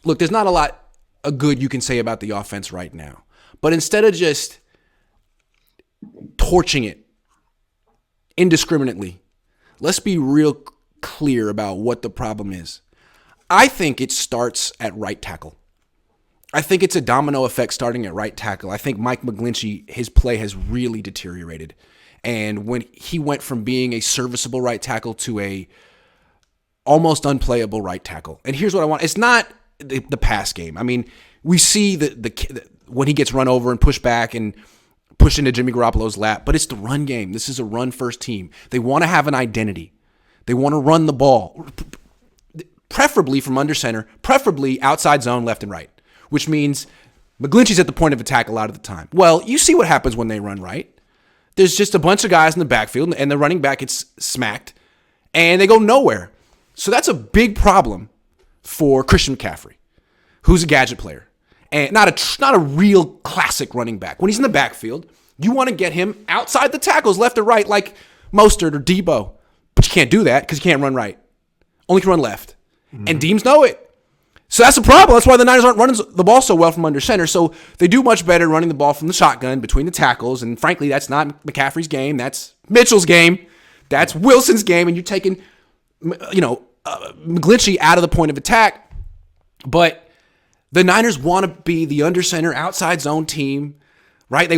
look, there's not a lot of good you can say about the offense right now. But instead of just torching it indiscriminately, let's be real clear about what the problem is. I think it starts at right tackle. I think it's a domino effect starting at right tackle. I think Mike McGlinchey, his play has really deteriorated. And when he went from being a serviceable right tackle to a almost unplayable right tackle. And here's what I want. It's not the pass game. I mean, we see the when he gets run over and pushed back and pushed into Jimmy Garoppolo's lap, but it's the run game. This is a run-first team. They want to have an identity. They want to run the ball, preferably from under center, preferably outside zone, left and right, which means McGlinchey's at the point of attack a lot of the time. Well, you see what happens when they run right. There's just a bunch of guys in the backfield, and the running back gets smacked, and they go nowhere. So that's a big problem for Christian McCaffrey, who's a gadget player, and not a real classic running back. When he's in the backfield, you want to get him outside the tackles, left or right, like Mostert or Debo. But you can't do that because you can't run right. Only can run left. Mm-hmm. And Deems know it. So that's a problem. That's why the Niners aren't running the ball so well from under center. So they do much better running the ball from the shotgun between the tackles. And frankly, that's not McCaffrey's game. That's Mitchell's game. That's Wilson's game. And you're taking, McGlinchey out of the point of attack. But the Niners want to be the under center, outside zone team, right? They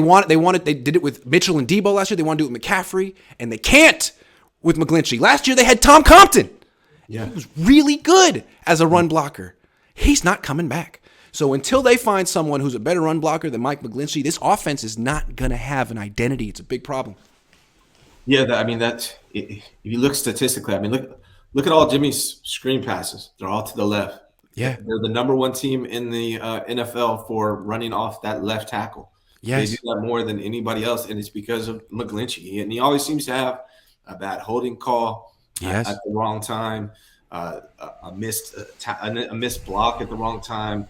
did it with Mitchell and Debo last year. They want to do it with McCaffrey, and they can't with McGlinchey. Last year they had Tom Compton. Yeah. He was really good as a run blocker. He's not coming back. So until they find someone who's a better run blocker than Mike McGlinchey, this offense is not going to have an identity. It's a big problem. Yeah, if you look statistically, look at all Jimmy's screen passes. They're all to the left. Yeah. They're the number one team in the NFL for running off that left tackle. Yes. They do that more than anybody else, and it's because of McGlinchey. And he always seems to have a bad holding call at the wrong time, a missed block at the wrong time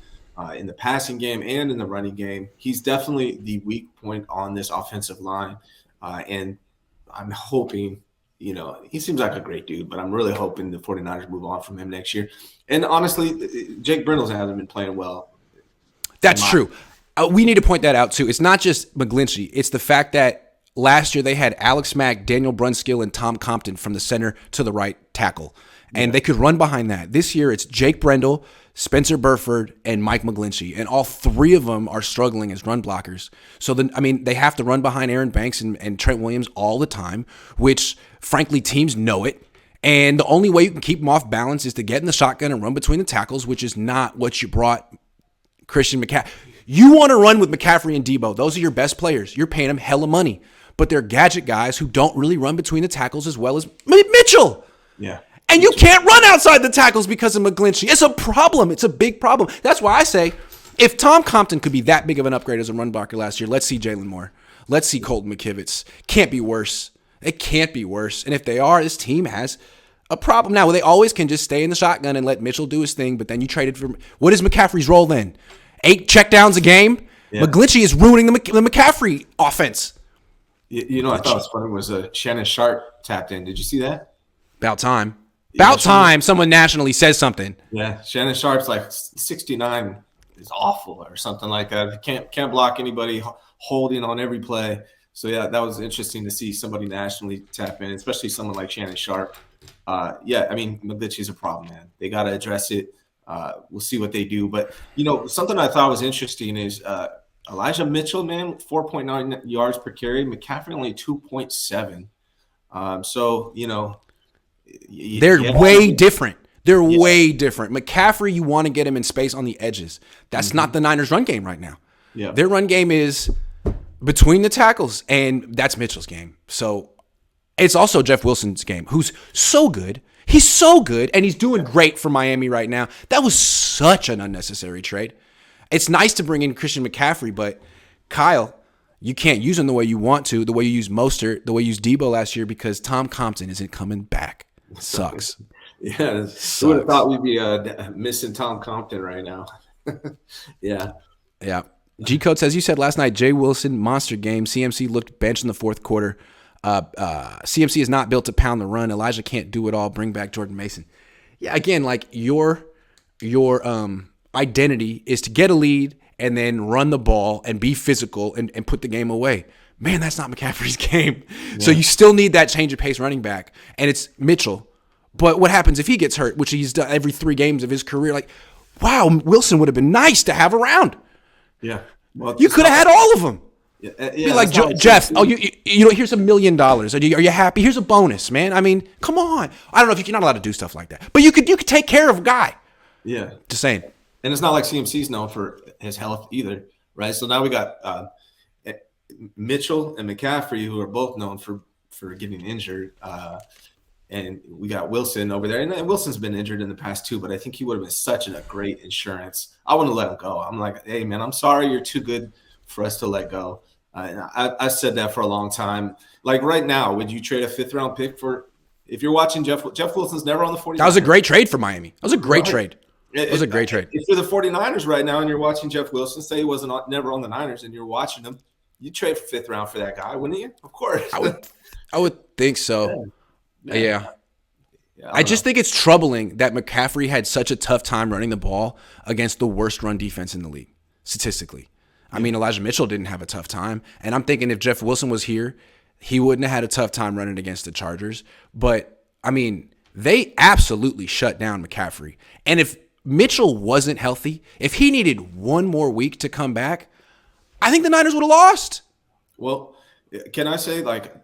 in the passing game and in the running game. He's definitely the weak point on this offensive line, and I'm hoping, he seems like a great dude, but I'm really hoping the 49ers move on from him next year. And honestly, Jake Brindles hasn't been playing well. That's true. We need to point that out, too. It's not just McGlinchey. It's the fact that last year they had Alex Mack, Daniel Brunskill, and Tom Compton from the center to the right tackle. And they could run behind that. This year it's Jake Brendel, Spencer Burford, and Mike McGlinchey. And all three of them are struggling as run blockers. So, they have to run behind Aaron Banks and Trent Williams all the time, which, frankly, teams know it. And the only way you can keep them off balance is to get in the shotgun and run between the tackles, which is not what you brought Christian McCaffrey. You want to run with McCaffrey and Debo. Those are your best players. You're paying them hella money. But they're gadget guys who don't really run between the tackles as well as Mitchell. Yeah. And you can't run outside the tackles because of McGlinchey. It's a problem. It's a big problem. That's why I say, if Tom Compton could be that big of an upgrade as a run blocker last year, let's see Jalen Moore. Let's see Colton McKivitz. Can't be worse. It can't be worse. And if they are, this team has a problem. Now, they always can just stay in the shotgun and let Mitchell do his thing, but then you traded for – what is McCaffrey's role then? 8 checkdowns a game? Yeah. McGlinchey is ruining the McCaffrey offense. I thought it was funny was Shannon Sharp tapped in. Did you see that? About time. About time someone nationally says something. Yeah, Shannon Sharp's like 69 is awful or something like that. Can't block anybody, holding on every play. So, yeah, that was interesting to see somebody nationally tap in, especially someone like Shannon Sharp. McGlinchey's a problem, man. They got to address it. We'll see what they do. But, something I thought was interesting is Elijah Mitchell, man, 4.9 yards per carry. McCaffrey only 2.7. They're way different. They're way different. McCaffrey, you want to get him in space on the edges. That's not the Niners' run game right now. Yeah. Their run game is between the tackles, and that's Mitchell's game. So it's also Jeff Wilson's game, who's so good. He's so good, and he's doing great for Miami right now. That was such an unnecessary trade. It's nice to bring in Christian McCaffrey, but Kyle, you can't use him the way you want to, the way you used Mostert, the way you used Debo last year, because Tom Compton isn't coming back. It sucks. Yeah, who would have thought we'd be missing Tom Compton right now? Yeah. G-Code says, you said last night, Jay Wilson, monster game. CMC looked benched in the fourth quarter. CMC is not built to pound the run. Elijah can't do it all. Bring back Jordan Mason. Yeah, again, like I'm identity is to get a lead and then run the ball and be physical and put the game away. Man, that's not McCaffrey's game. Yeah. So you still need that change of pace running back, and it's Mitchell. But what happens if he gets hurt, which he's done every 3 games of his career? Like, wow, Wilson would have been nice to have around. Yeah. Well, you could have had all of them. Yeah, be like, Jeff, you know, here's $1 million. Are you happy? Here's a bonus, man. I mean, come on. I don't know if you're not allowed to do stuff like that, but you could take care of a guy. Yeah. Just saying. And it's not like CMC's known for his health either, right? So now we got Mitchell and McCaffrey, who are both known for getting injured. And we got Wilson over there. And Wilson's been injured in the past too, but I think he would have been such a great insurance. I wouldn't let him go. I'm like, hey, man, I'm sorry you're too good for us to let go. And I said that for a long time. Like right now, would you trade a 5th-round pick for – if you're watching Jeff Wilson's never on the 49ers. That was a great trade for Miami. That was a great trade. It was a great trade. If you're the 49ers right now and you're watching Jeff Wilson, say he wasn't never on the Niners and you're watching him, you'd trade for 5th round for that guy, wouldn't you? Of course. I would think so. Yeah. I just think it's troubling that McCaffrey had such a tough time running the ball against the worst run defense in the league, statistically. I mean, Elijah Mitchell didn't have a tough time. And I'm thinking if Jeff Wilson was here, he wouldn't have had a tough time running against the Chargers. But, I mean, they absolutely shut down McCaffrey. And if Mitchell wasn't healthy, if he needed one more week to come back, I think the Niners would have lost. Well, can I say, like,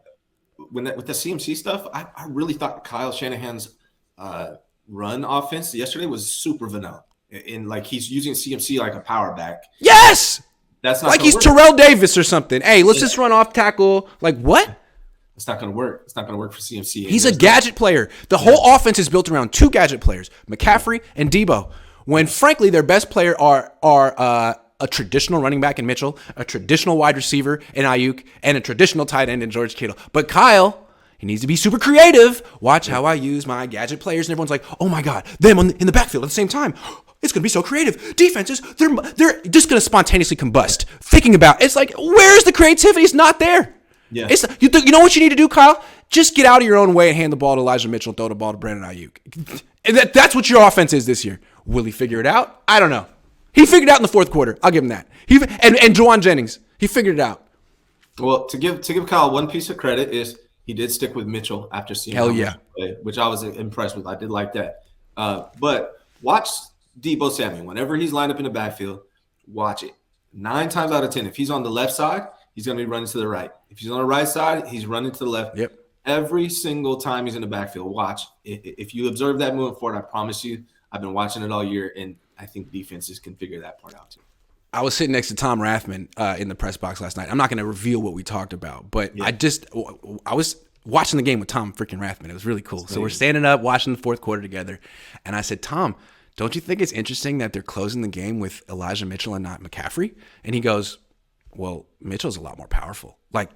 with the CMC stuff, I really thought Kyle Shanahan's run offense yesterday was super vanilla. And, like, he's using CMC like a power back. Yes! That's not like he's Terrell Davis or something. Hey, let's just run off tackle. Like, what? It's not going to work. It's not going to work for CMC. He's a gadget player. The whole offense is built around 2 gadget players, McCaffrey and Debo. When, frankly, their best player are a traditional running back in Mitchell, a traditional wide receiver in Ayuk, and a traditional tight end in George Kittle. But Kyle, he needs to be super creative. Watch how I use my gadget players. And everyone's like, oh, my God, them in the backfield at the same time. It's going to be so creative. Defenses, they're just going to spontaneously combust. Thinking about it's like, where's the creativity? It's not there. Yeah. You know what you need to do, Kyle? Just get out of your own way and hand the ball to Elijah Mitchell and throw the ball to Brandon Ayuk. And that's what your offense is this year. Will he figure it out? I don't know. He figured it out in the 4th quarter. I'll give him that. And Juwan Jennings, he figured it out. Well, to give Kyle one piece of credit is he did stick with Mitchell after seeing hell yeah, play, which I was impressed with. I did like that. But watch Debo Samuel, whenever he's lined up in the backfield, watch it. 9 times out of 10, if he's on the left side, he's going to be running to the right. If he's on the right side, he's running to the left. Yep. Every single time he's in the backfield, watch. If you observe that moving forward, I promise you, I've been watching it all year, and I think defenses can figure that part out too. I was sitting next to Tom Rathman in the press box last night. I'm not going to reveal what we talked about, but yeah. I was watching the game with Tom freaking Rathman. It was really cool. So we're standing up watching the 4th quarter together, and I said, Tom, don't you think it's interesting that they're closing the game with Elijah Mitchell and not McCaffrey? And he goes, well, Mitchell's a lot more powerful. Like,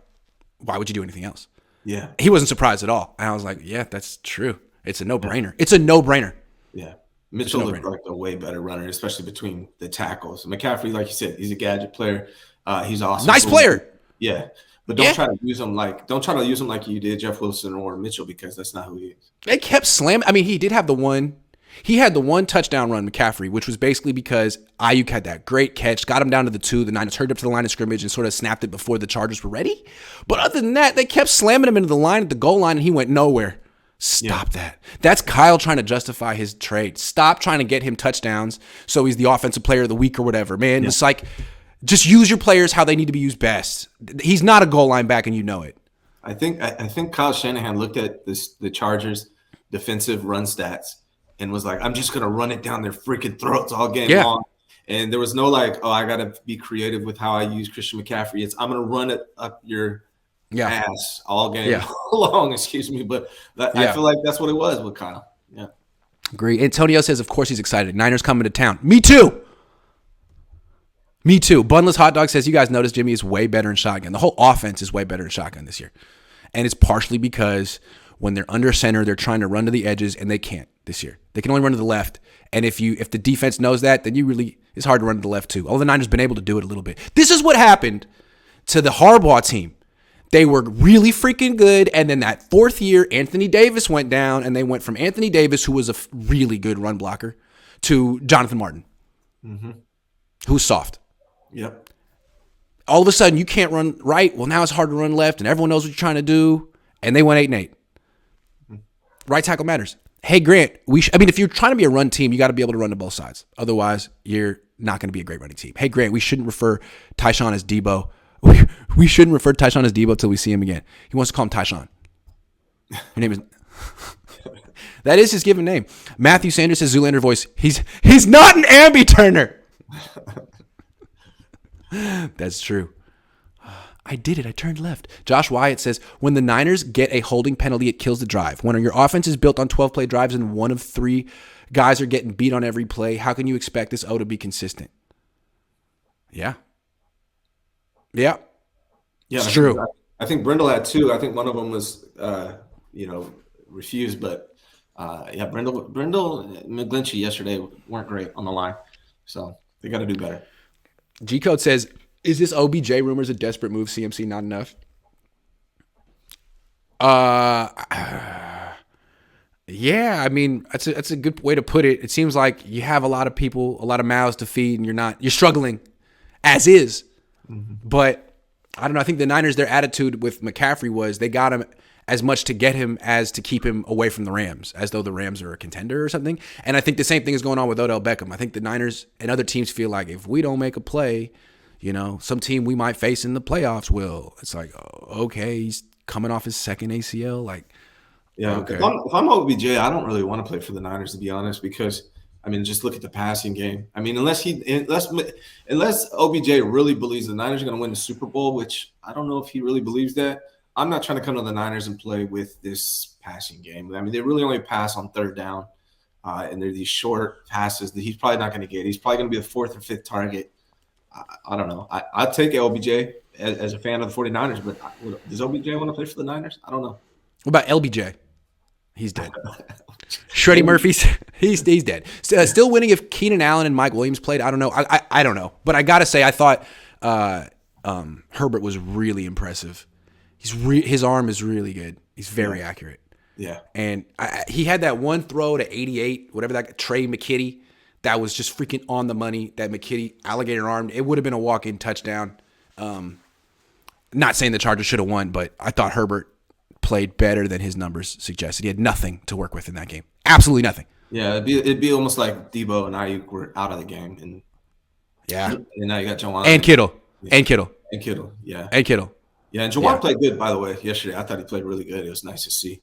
why would you do anything else? Yeah. He wasn't surprised at all. And I was like, yeah, that's true. It's a no-brainer. It's a no-brainer. Yeah. Mitchell looked like a way better runner, especially between the tackles. McCaffrey, like you said, he's a gadget player. He's awesome. Nice player. Yeah. But don't try to use him like you did Jeff Wilson or Mitchell, because that's not who he is. They kept slamming. I mean, he did have the one. He had the one touchdown run, McCaffrey, which was basically because Ayuk had that great catch, got him down to the 2. The Niners hurried up to the line of scrimmage and sort of snapped it before the Chargers were ready. But other than that, they kept slamming him into the line at the goal line, and he went nowhere. Stop that. That's Kyle trying to justify his trade. Stop trying to get him touchdowns so he's the offensive player of the week or whatever. Man, it's like, just use your players how they need to be used best. He's not a goal line back, and you know it. I think Kyle Shanahan looked at the Chargers' defensive run stats and was like, I'm just going to run it down their freaking throats all game long. And there was no like, oh, I got to be creative with how I use Christian McCaffrey. It's I'm going to run it up your ass all game long, excuse me. But I feel like that's what it was with Kyle. Yeah. Agree. Antonio says, of course he's excited. Niners coming to town. Me too. Bunless Hot Dog says, you guys notice Jimmy is way better in shotgun. The whole offense is way better in shotgun this year. And it's partially because when they're under center, they're trying to run to the edges, and they can't this year. They can only run to the left. And if the defense knows that, then it's hard to run to the left too. Although the Niners have been able to do it a little bit. This is what happened to the Harbaugh team. They were really freaking good, and then that 4th year, Anthony Davis went down, and they went from Anthony Davis, who was a really good run blocker, to Jonathan Martin. Mm-hmm. Who's soft? Yep. All of a sudden, you can't run right. Well, now it's hard to run left, and everyone knows what you're trying to do. And they went 8-8. Right tackle matters. Hey, Grant, if you're trying to be a run team, you got to be able to run to both sides. Otherwise, you're not going to be a great running team. Hey, Grant, we shouldn't refer Tyshawn as Debo. We shouldn't refer to Tyshawn as Debo until we see him again. He wants to call him Tyshawn. Her name is... That is his given name. Matthew Sanders says, Zoolander voice, he's not an ambi-turner. That's true. I did it. I turned left. Josh Wyatt says, when the Niners get a holding penalty, it kills the drive. When your offense is built on 12-play drives and one of 3 guys are getting beat on every play, how can you expect this O to be consistent? Yeah. It's true. I think Brindle had 2. I think one of them was, refused. But, Brindle and McGlinchey yesterday weren't great on the line. So they got to do better. G-Code says, is this OBJ rumors a desperate move? CMC not enough? Yeah, I mean, that's a good way to put it. It seems like you have a lot of people, a lot of mouths to feed, and you're struggling as is. Mm-hmm. But I don't know. I think the Niners, their attitude with McCaffrey was they got him as much to get him as to keep him away from the Rams, as though the Rams are a contender or something. And I think the same thing is going on with Odell Beckham. I think the Niners and other teams feel like if we don't make a play, some team we might face in the playoffs will. It's like, okay, he's coming off his second ACL. Like, yeah, okay. If I'm OBJ, I don't really want to play for the Niners, to be honest, because, just look at the passing game. Unless OBJ really believes the Niners are going to win the Super Bowl, which I don't know if he really believes that, I'm not trying to come to the Niners and play with this passing game. They really only pass on 3rd down, and they're these short passes that he's probably not going to get. He's probably going to be the 4th or 5th target. I don't know. I'd take OBJ as a fan of the 49ers, but does OBJ want to play for the Niners? I don't know. What about LBJ? He's dead. Shreddy Murphy's he's dead. Still winning if Keenan Allen and Mike Williams played. I don't know. I don't know. But I got to say, I thought Herbert was really impressive. His arm is really good. He's very accurate. Yeah. And he had that one throw to 88, whatever that Trey McKitty, that was just freaking on the money. That McKitty alligator armed. It would have been a walk-in touchdown. Not saying the Chargers should have won, but I thought Herbert played better than his numbers suggested. He had nothing to work with in that game. Absolutely nothing. Yeah, it'd be almost like Debo and Ayuk were out of the game, and now you got Jawan and Kittle, yeah. and Kittle, yeah, and Kittle. Yeah, and Jawan played good, by the way, yesterday. I thought he played really good. It was nice to see.